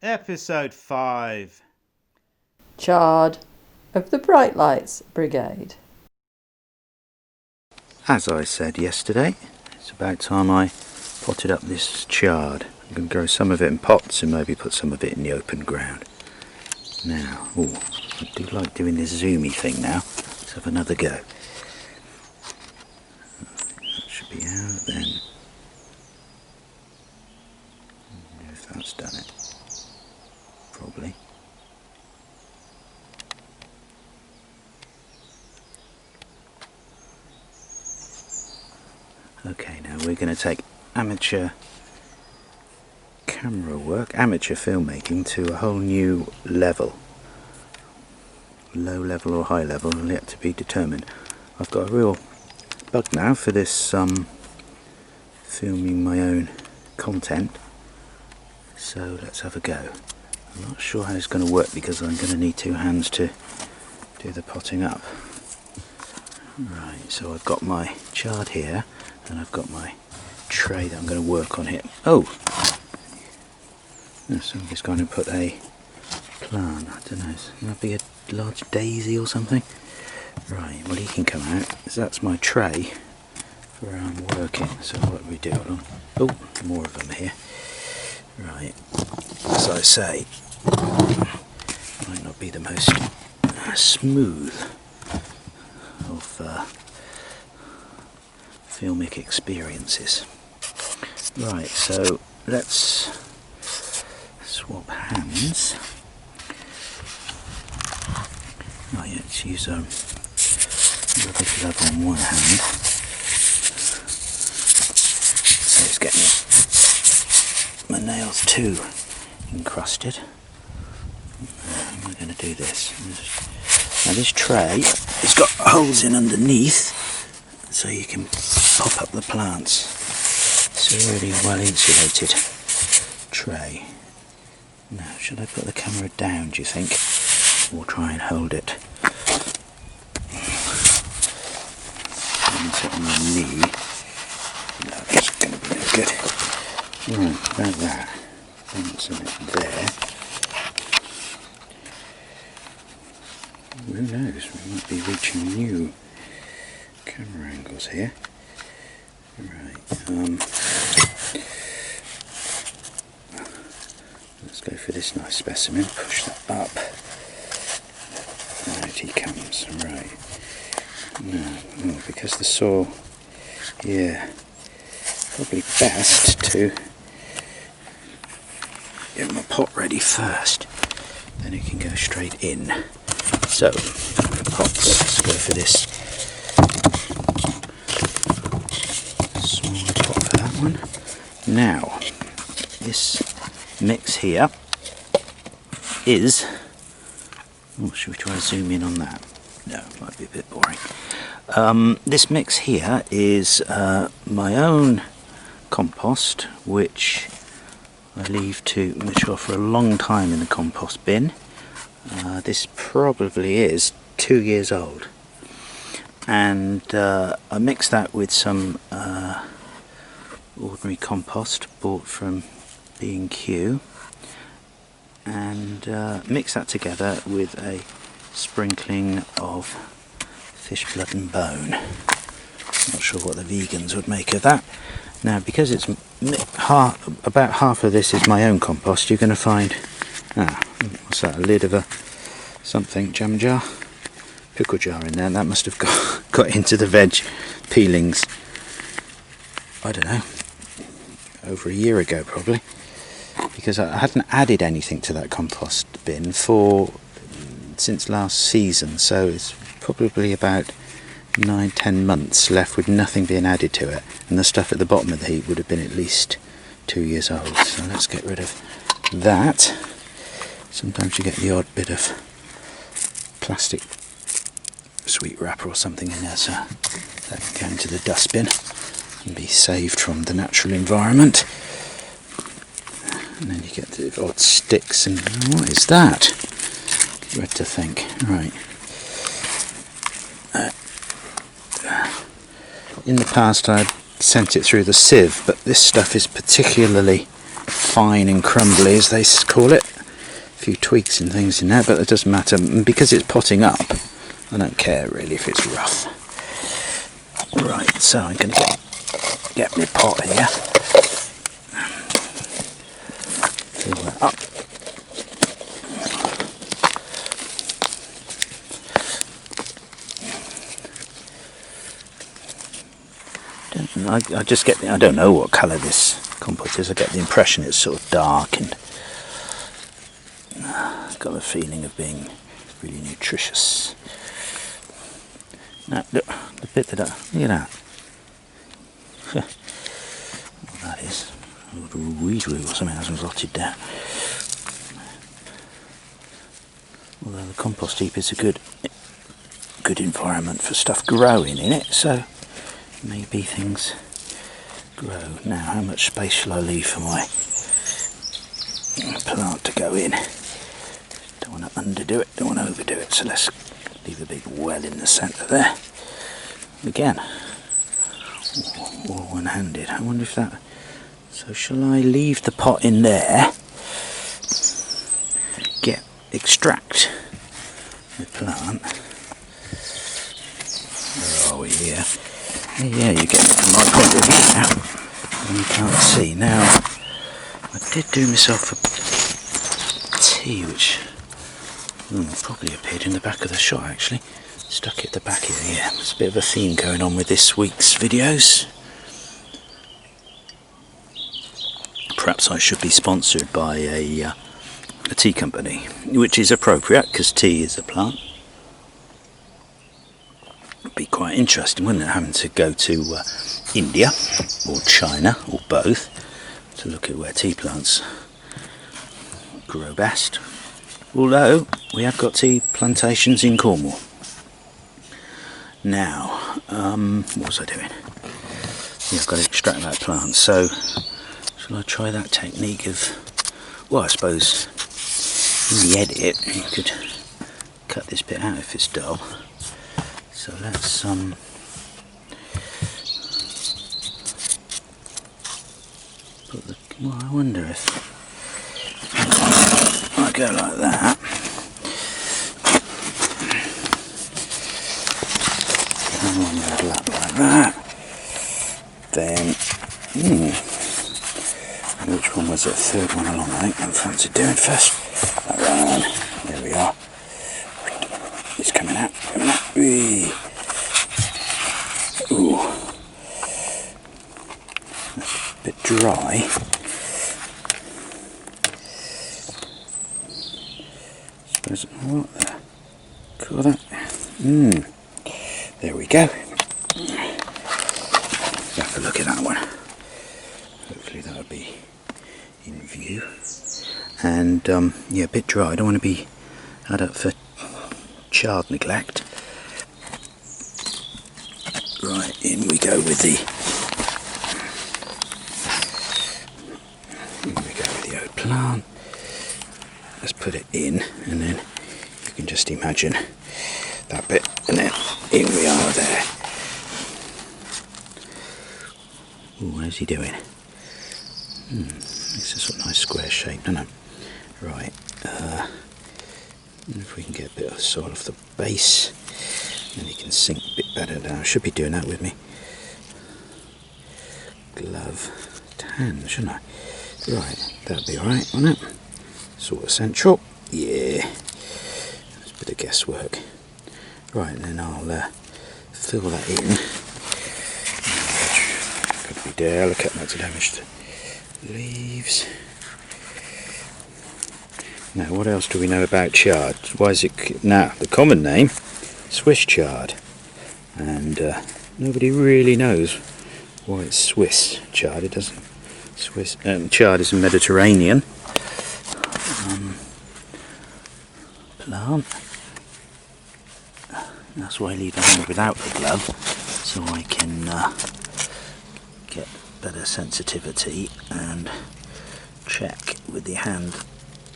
Episode 5. Chard of the Bright Lights Brigade. As I said yesterday, it's about time I potted up this chard. I'm going to grow some of it in pots and maybe put some of it in the open ground. Now, I do like doing this zoomy thing now. Let's have another go. That should be out then. I wonder if that's done it. Probably. Okay, now we're going to take amateur camera work, amateur filmmaking to a whole new level. Low level or high level, yet to be determined. I've got a real bug now for this filming my own content. So let's have a go. I'm not sure how it's going to work because I'm going to need two hands to do the potting up. Right, so I've got my chard here and I've got my tray that I'm going to work on here. Oh! Somebody's going to put a plant, I don't know, it's going to be a large daisy or something. Right, well he can come out. So that's my tray for where I'm working. So what do we do? Hold on. Oh, more of them here. Right, as I say, might not be the most smooth of filmic experiences. Right, so let's swap hands. Oh yeah, let's use a rubber glove on one hand. So it's getting my nails too encrusted. And we're going to do this. Now this tray has got holes in underneath so you can pop up the plants. It's a really well insulated tray. Now should I put the camera down, do you think? Or try and hold it? Sit on my knee. No, that's going to be no good. Right, about that. Bounce it there. Who knows, we might be reaching new camera angles here. Right, let's go for this nice specimen, push that up. Out he comes, right. No, because the soil, yeah, probably best to get my pot ready first, then it can go straight in. So, pots, let's go for this smaller pot for that one. Now, this mix here is, should we try to zoom in on that? No, it might be a bit boring. This mix here is my own compost, which I leave to mature for a long time in the compost bin. This probably is 2 years old, and I mix that with some ordinary compost bought from B&Q, and mix that together with a sprinkling of fish blood and bone. Not sure what the vegans would make of that. Now, because it's about half of this is my own compost, you're going to find, what's that, a lid of a something, jam jar, pickle jar in there. That must have got into the veg peelings, I don't know, over a year ago probably, because I hadn't added anything to that compost bin since last season, so it's probably about 9-10 months left with nothing being added to it, and the stuff at the bottom of the heap would have been at least 2 years old. So let's get rid of that. Sometimes you get the odd bit of plastic sweet wrapper or something in there, so that can go into the dustbin and be saved from the natural environment. And then you get the odd sticks, and what is that? Dread to think. Right. In the past I sent it through the sieve, but this stuff is particularly fine and crumbly, as they call it. A few tweaks and things in there, but it doesn't matter. And because it's potting up, I don't care really if it's rough. Right, so I'm going to get my pot here. Fill that up. I just get, I don't know what colour this compost is. I get the impression it's sort of dark, and got the feeling of being really nutritious. Now look, the bit that look at that. What that is, a little weed root or something hasn't rotted down. Although the compost heap is a good environment for stuff growing in it, so maybe things grow. Now, how much space shall I leave for my plant to go in? Don't want to underdo it, don't want to overdo it, so let's leave a big well in the centre there. Again, all one-handed. I wonder if that... So shall I leave the pot in there, extract the plant? Where are we here? Yeah, you get my point of view now. And you can't see. Now, I did do myself a tea, which probably appeared in the back of the shot actually. Stuck it at the back here, yeah. There's a bit of a theme going on with this week's videos. Perhaps I should be sponsored by a tea company, which is appropriate because tea is a plant. Be quite interesting, wouldn't it, having to go to India or China or both to look at where tea plants grow best. Although we have got tea plantations in Cornwall. Now, what was I doing? Yeah, I've got to extract that plant. So, shall I try that technique of? Well, I suppose in the edit you could cut this bit out if it's dull. So let's put the, well, I wonder if I go like that, and one level up like that, then which one was it? Third one along, I think. I fancy doing first. That one, there we are. It's coming out, coming out. Whee. Ooh, that's a bit dry. Suppose, what the, call that? There we go. Have a look at that one. Hopefully that'll be in view. And yeah, a bit dry. I don't want to be had up for chard neglect. Right, in we go with the oat plant. Let's put it in, and then you can just imagine that bit, and then in we are there. Ooh, how's he doing? Makes a sort of nice square shape, doesn't it? Right, if we can get a bit of soil off the base, then he can sink a bit better down. I should be doing that with me glove tan, shouldn't I? Right, that'll be alright, won't it? Sort of central, yeah. It's a bit of guesswork. Right, and then I'll fill that in. Got to be delicate not to damage the leaves. Now, what else do we know about chard? Why is it now the common name? Swiss chard, and nobody really knows why it's Swiss chard. It doesn't. Swiss chard is a Mediterranean plant. That's why I leave the hand without the glove, so I can get better sensitivity and check with the hand.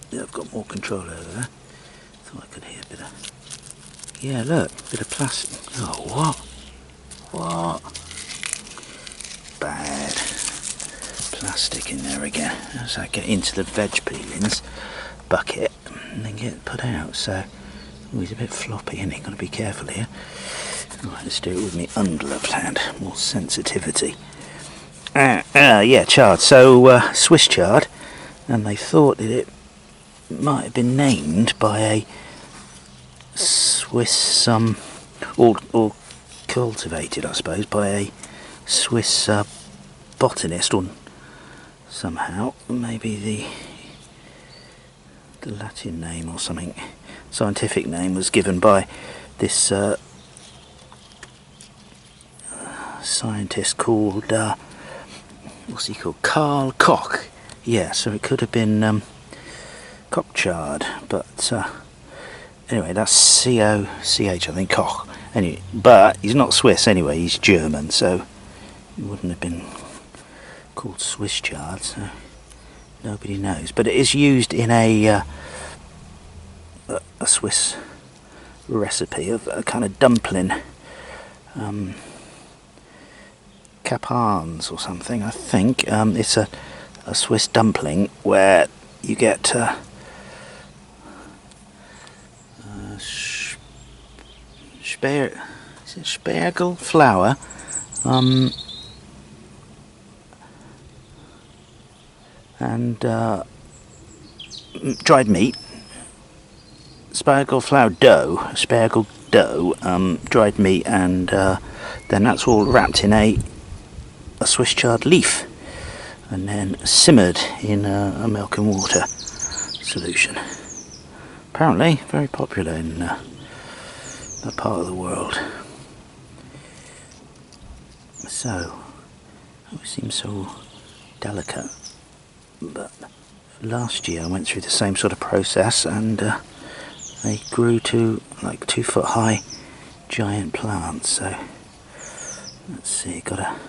Yeah, I've got more control over that. Thought I could hear a bit of... Yeah, look, a bit of plastic. Oh, what? What? plastic in there again as I get into the veg peelings bucket and then get put out. So he's a bit floppy, and you've got to be careful here. Right, let's do it with my ungloved hand, more sensitivity. Yeah, chard. So Swiss chard, and they thought that it might have been named by a Swiss or cultivated, I suppose, by a Swiss botanist, or somehow maybe the Latin name or something, scientific name, was given by this scientist called what's he called, Carl Koch. Yeah, so it could have been Koch chard, but anyway, that's C-O-C-H, I think, Koch. Anyway, but he's not Swiss anyway, he's German, so it wouldn't have been called Swiss chard, so nobody knows. But it is used in a Swiss recipe of a kind of dumpling, Captions or something, I think. It's a Swiss dumpling where you get spargel flour, and dried meat, spargel flour dough, dried meat, and then that's all wrapped in a Swiss chard leaf, and then simmered in a milk and water solution. Apparently very popular in that part of the world. So it seems so delicate, but last year I went through the same sort of process, and they grew to like 2 foot high giant plants. So let's see, got that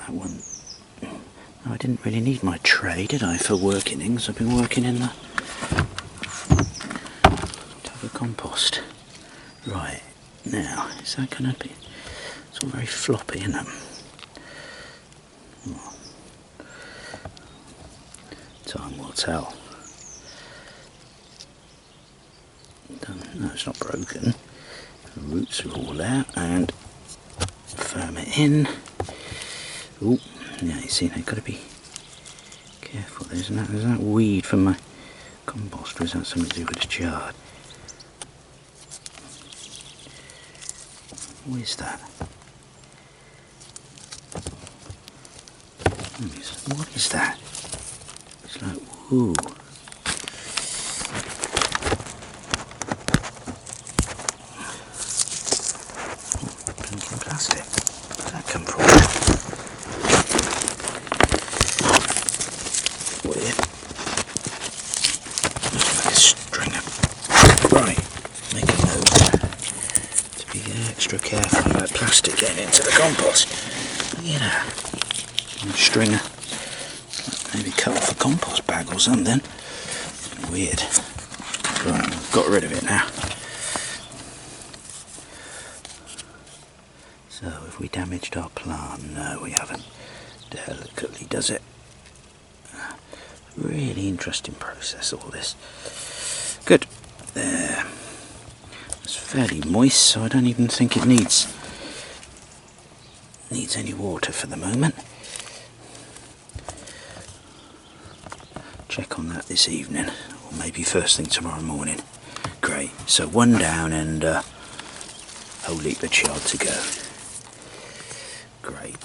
one. Oh, I didn't really need my tray, did I, for working in, because I've been working in the tub of compost. Right, now, is that going to be... It's all very floppy, isn't it? Oh. Time will tell. No, it's not broken. The roots are all out, and firm it in. Oh, yeah, you see, they've got to be careful. There's that weed from my compost, or is that something to do with the chard? What is that? What is that? It's like, ooh. Drinking plastic. Where's that come from? Weird. Looks like a stringer. Right, make a note to be extra careful about plastic getting into the compost. Yeah. Stringer, maybe cut off a compost bag or something. Weird. Right, I've got rid of it now. So, have we damaged our plant? No, we haven't. Delicately does it. Really interesting process, all this. Good. There. It's fairly moist, so I don't even think it needs any water for the moment. Check on that this evening, or maybe first thing tomorrow morning. Great. So one down and a whole heap of chard to go. Great.